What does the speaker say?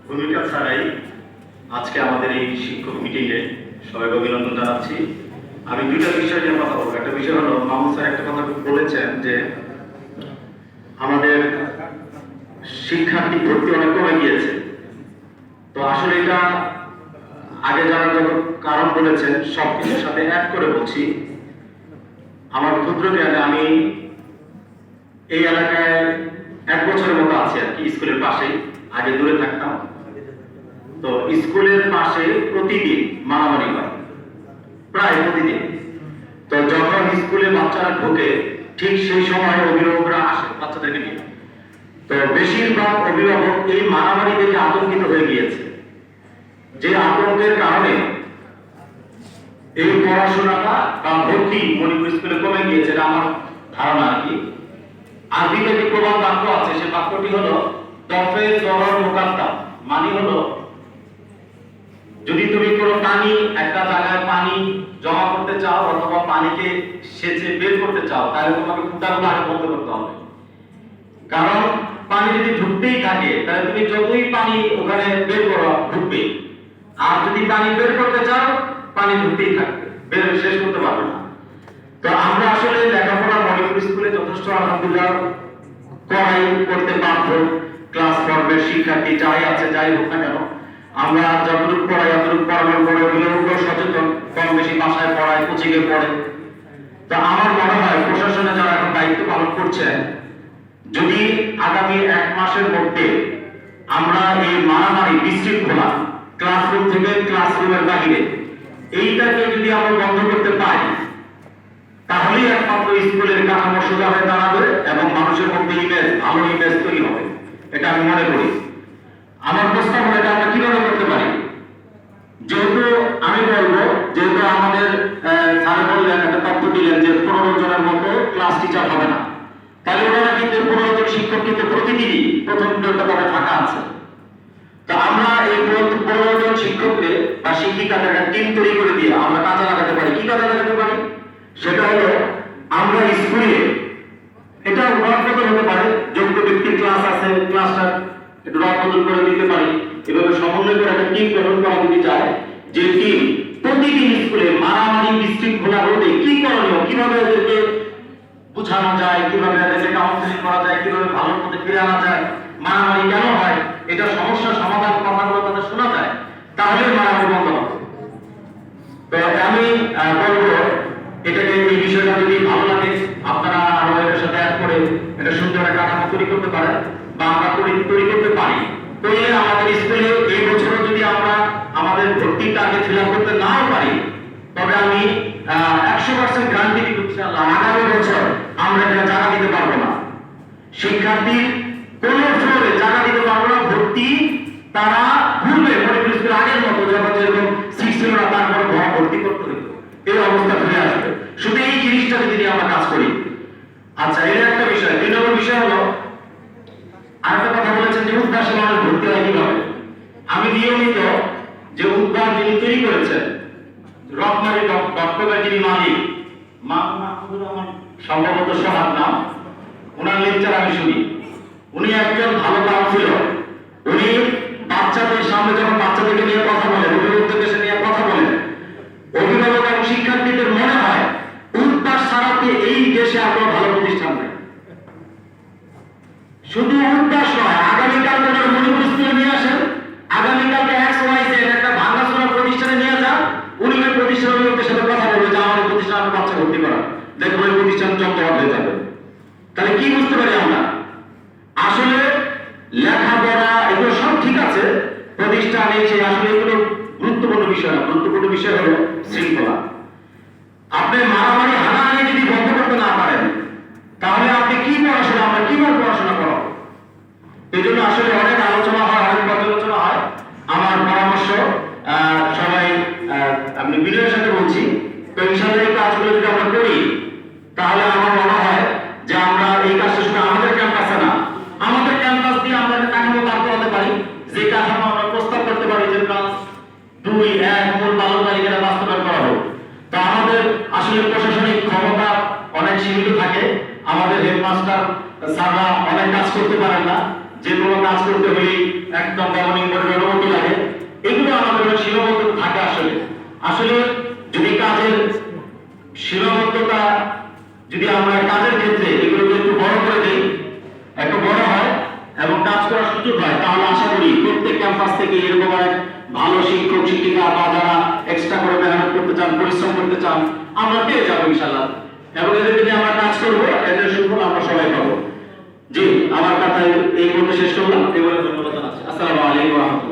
ভূমিকা ছাড়াই আজকে আমাদের এই শিক্ষক মিটিংয়ে সবাইকে অভিনন্দন জানাচ্ছি। আমি দুইটা বিষয় নিয়ে কথা বলবো। একটা বিষয় হলো, মামুন স্যার একটা কথা বলেছেন যে আমাদের শিক্ষার্থী ভর্তি অনেক কমে গিয়েছে। তো আসলে এটা আগে যারা যত কারণ বলেছেন সবকিছুর সাথে অ্যাড করে বলছি। আমার ক্ষুদ্র জ্ঞানে আমি এই এলাকায় 1 বছরের মতো আছি আর কি, স্কুলের পাশেই। আগে দূরে থাকতাম। তো স্কুলের পাশে প্রতিদিন মারামারি হয়, প্রায় প্রতিদিন। তো যখন স্কুলে বাচ্চারা ঢোকে ঠিক সেই সময় অভিভাবকরা আসে বাচ্চাদেরকে নিয়ে। তো বেশিরভাগ অভিভাবক এই মারামারি দেখে আতঙ্কিত হয়ে গিয়েছে, যে আতঙ্কের কারণে এই পড়াশোনাটা বা ভর্তি মণিপুর স্কুলে কমে গিয়েছে। এটা আমার ধারণা আর কি। আরবিতে একটি প্রবাদ বাক্য আছে, সে বাক্যটি হলো দফে জরর মুকাদ্দাম, মানে হলো যদি তুমি কোনো পানি একটা জায়গায় পানি জমা করতে চাও অথবা পানিকে সেচে বের করতে চাও, তাহলে তোমাকে ফুটাগুলো আগে বন্ধ করতে হবে। কারণ পানি যদি ঢুকতেই থাকে তাহলে তুমি যতই পানি ওখানে বের করো ঢুকবে, আর যদি পানি বের করতে চাও পানি ঢুকতেই থাকবে, বের শেষ করতে পারবে না। তো আমরা আসলে লেখাপড়া মণিপুর স্কুলে যথেষ্ট আলহামদুলিল্লাহ করাই করতে বাধ্য। ক্লাস ফর্মের শিক্ষার্থী যাই আছে যাই হোক না কেন, আমরা যতটুকু পড়াই অতটুকু পড়ানোর পরে অভিভাবকরা সচেতন, কম বেশি বাসায় পড়ায়, কোচিংয়ে পড়ে। তো আমার মনে হয় প্রশাসনে যারা এখন দায়িত্ব পালন করছেন, যদি আগামী 1 মাসের মধ্যে আমরা এই মারামারি বিশৃঙ্খলা ক্লাসরুম থেকে ক্লাসরুমের বাহিরে এইটাকে যদি আমরা বন্ধ করতে পারি, তাহলেই একমাত্র স্কুলের কাঠামো সোজা হয়ে দাঁড়াবে এবং মানুষের মধ্যে ভালো ইমেজ তৈরি হবে। এটা আমি মনে করি। আমার প্রস্তাব হলো এটা আমরা কিভাবে করতে পারি। যেহেতু আমি বলবো, যেহেতু আমাদের স্যার বললেন, একটা তথ্য দিলেন যে 15 জনের মতো ক্লাস টিচার হবে না, তাহলে ওনারা কিন্তু 15 জন শিক্ষক কিন্তু প্রতিদিনই প্রথম দুটো পদে ফাঁকা আছে। তো আমরা এই 15 জন শিক্ষককে বা শিক্ষিকাদের একটা টিম তৈরি করে দিয়ে আমরা কাজে লাগাতে পারি। কি কাজে লাগাতে পারি? সেটা হলো আমরা স্কুলে, এটা রদবদল হতে পারে, যোগ্য ব্যক্তির ক্লাস আছে, ক্লাসটা একটু রদবদল করে দিতে পারি। এভাবে সমন্বয় করে একটা টিম গঠন করা যদি যায়, যে টিম প্রতিদিন স্কুলে মারামারি বিশৃঙ্খলা রোধে কি করণীয়, কিভাবে এদেরকে বোঝানো যায়, কিভাবে এদেরকে কাউন্সেলিং করা যায়, কিভাবে ভালো পথে ফিরে আনা যায়, মারামারি কেন হয়, এটা সমস্যার সমাধান কথাগুলো তাদের শোনা যায়, তাহলে মারামারি বন্ধ হবে। তো আমি বলবো, এটাকে এই বিষয়টা যদি ভালো লাগে আপনারা আমাদের সাথে অ্যাড করে এটা সুন্দর একটা কাঠামো তৈরি করতে পারেন, বা আমরা তৈরি করতে পারি। তো আমাদের স্কুলে এই বছর যদি আমরা আমাদের ভর্তি টার্গেট ফিল আপ করতে নাও পারি, তবে আমি 100% গ্যারান্টি দিচ্ছি আগামী বছর আমরা এটা জায়গা দিতে পারবো না। শিক্ষার্থীর কোন ফ্লোরে জায়গা দিতে পারবো না। ভর্তি তারা ভুলবে, মণিপুর স্কুল আগের মতো যখন যেরকম সিট ছিল না তারপরে ভর্তি করতে হতো, এই অবস্থা ফিরে আসবে। শুধু এই জিনিসটা যদি আমরা কাজ করি। আচ্ছা, এর একটা বিষয়। 2 নম্বর বিষয় হলো, আরেকটা কথা বলেছেন যে উদ্ভাসে মানুষ ভর্তি হয় কিভাবে। আমি নিয়মিত যে উদ্ভাস যিনি তৈরি করেছেন, রকমারি ডক্টরের যিনি মালিক, মাহমুদুর রহমান সম্ভবত সহার নাম, ওনার লেকচার আমি শুনি। উনি একজন ভালো কাউন্সিলর। উনি বাচ্চাদের সামনে যখন বাচ্চাদেরকে নিয়ে কথা বলেন, অভিভাবকদের নিয়ে কথা বলেন, অভিভাবক এবং শিক্ষার্থীদের মনে হয় উদ্ভাস ছাড়াতে এই দেশে আর কোনো ভালো প্রতিষ্ঠান নেই। শুধু উদ্ভাস নয়, আগামীকাল ওনার মণিপুর স্কুলে নিয়ে আসেন, আগামীকালকে XYZ একটা ভাঙাচোরা প্রতিষ্ঠানে নিয়ে যান, উনি ওই প্রতিষ্ঠানের লোকদের সাথে কথা বলবে যে আমাদের প্রতিষ্ঠানে বাচ্চা ভর্তি করা, দেখবো ওই প্রতিষ্ঠান চমৎকার হয়ে যাবে। তাহলে কি বুঝতে পারি আমরা? আসলে লেখাপড়া এগুলো সব ঠিক আছে, প্রতিষ্ঠানে সেই আসলে এগুলো গুরুত্বপূর্ণ বিষয় না। গুরুত্বপূর্ণ বিষয় হলো শৃঙ্খলা। আপনি মারামারি হানাহানি যদি বন্ধ করতে না পারেন, তাহলে আপনি কি পড়াশোনা, আমরা কিভাবে পড়াশোনা করাবো? এই জন্য আসলে অনেক আলোচনা হয়, অনেক পর্যালোচনা হয়। আমার পরামর্শ, সবাই আমি বিনয়ের সাথে বলছি, তো ইনশাআল্লাহ এই কাজগুলো যদি আমরা করি, তাহলে আমার মনে হয় যে আমরা এই কাজটা শুধু আমাদের ক্যাম্পাসে না, আমাদের ক্যাম্পাস দিয়ে আমরা একটা কাঠামো কাজ করতে পারি, যে কাঠামো আমরা প্রস্তাব করতে পারি যে ক্লাস 2-1 মূল বালক তালিকাটা বাস্তবায়ন করা হোক। তো আমাদের আসলে প্রশাসনিক ক্ষমতা অনেক সীমিত থাকে। আমাদের হেডমাস্টার স্যাররা অনেক কাজ করতে পারেন না। যে কোনো কাজ করতে হলে একদম গভর্নিং বোর্ডের সীমাবদ্ধতা থাকে আসলে আসলে যদি কাজের সীমাবদ্ধতা যদি আমরা কাজের ক্ষেত্রে এগুলোকে একটু বড় করে দিই, একটু বড় হয় এবং কাজ করার সুযোগ হয়, তাহলে আশা করি প্রত্যেক ক্যাম্পাস থেকে এরকম এক ভালো শিক্ষক শিক্ষিকা বা যারা এক্সট্রা করে মেহনত করতে চান, পরিশ্রম করতে চান, আমরা পেয়ে যাবো ইনশাআল্লাহ। এবং এদেরকে নিয়ে আমরা কাজ করবো, এদের সুফল আমরা সবাই পাবো। জি, আমার কথা এই পর্যন্ত শেষ করলাম। এই বলে ধন্যবাদ জানাচ্ছি। আসসালামু আলাইকুম ওয়া রাহমাতুল্লাহ।